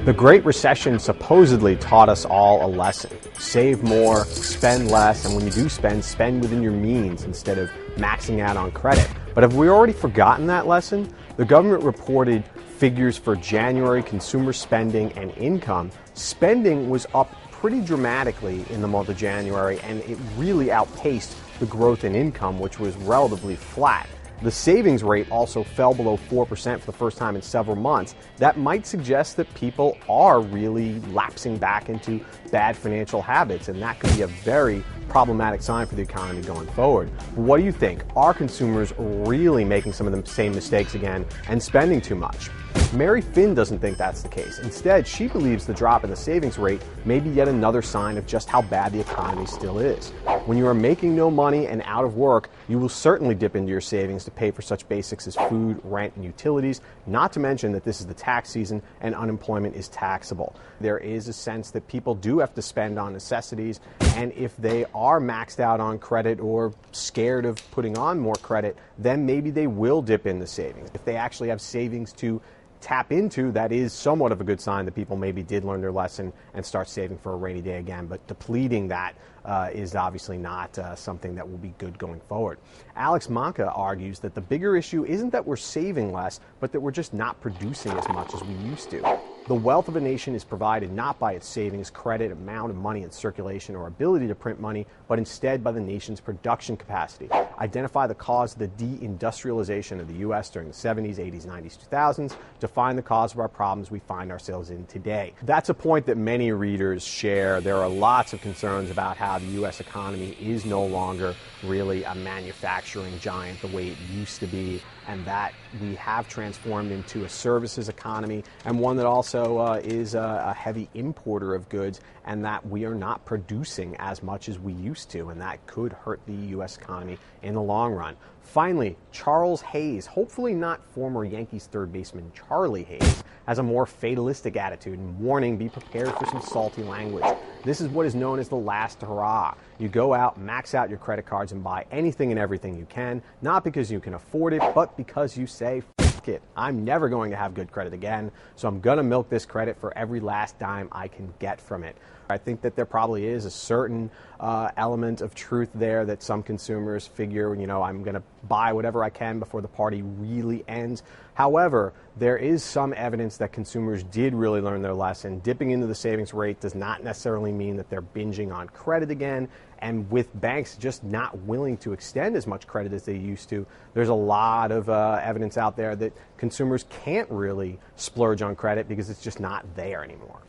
The Great Recession supposedly taught us all a lesson. Save more, spend less, and when you do spend within your means instead of maxing out on credit. But have we already forgotten that lesson? The government reported figures for January consumer spending and income. Spending was up pretty dramatically in the month of January, and it really outpaced the growth in income, which was relatively flat. The savings rate also fell below 4% for the first time in several months. That might suggest that people are really lapsing back into bad financial habits, and that could be a very problematic sign for the economy going forward. What do you think? Are consumers really making some of the same mistakes again and spending too much? Mary Finn doesn't think that's the case. Instead, she believes the drop in the savings rate may be yet another sign of just how bad the economy still is. When you are making no money and out of work, you will certainly dip into your savings to pay for such basics as food, rent, and utilities, not to mention that this is the tax season and unemployment is taxable. There is a sense that people do have to spend on necessities, and if they are maxed out on credit or scared of putting on more credit, then maybe they will dip into savings. If they actually have savings to tap into, that is somewhat of a good sign that people maybe did learn their lesson and start saving for a rainy day again. But depleting that is obviously not something that will be good going forward. Alex Manca argues that the bigger issue isn't that we're saving less, but that we're just not producing as much as we used to. The wealth of a nation is provided not by its savings, credit, amount of money in circulation, or ability to print money, but instead by the nation's production capacity. Identify the cause of the deindustrialization of the U.S. during the 70s, 80s, 90s, 2000s. Define the cause of our problems we find ourselves in today. That's a point that many readers share. There are lots of concerns about how the U.S. economy is no longer really a manufacturing giant the way it used to be, and that we have transformed into a services economy and one that also is a heavy importer of goods, and that we are not producing as much as we used to, and that could hurt the U.S. economy in the long run. Finally, Charles Hayes, hopefully not former Yankees third baseman Charlie Hayes, has a more fatalistic attitude and warning, be prepared for some salty language. This is what is known as the last hurrah. You go out, max out your credit cards, and buy anything and everything you can, not because you can afford it, but because you say, F it, I'm never going to have good credit again, so I'm going to milk this credit for every last dime I can get from it. I think that there probably is a certain element of truth there, that some consumers figure, I'm going to buy whatever I can before the party really ends. However, there is some evidence that consumers did really learn their lesson. Dipping into the savings rate does not necessarily mean that they're binging on credit again. And with banks just not willing to extend as much credit as they used to, there's a lot of evidence out there that consumers can't really splurge on credit because it's just not there anymore.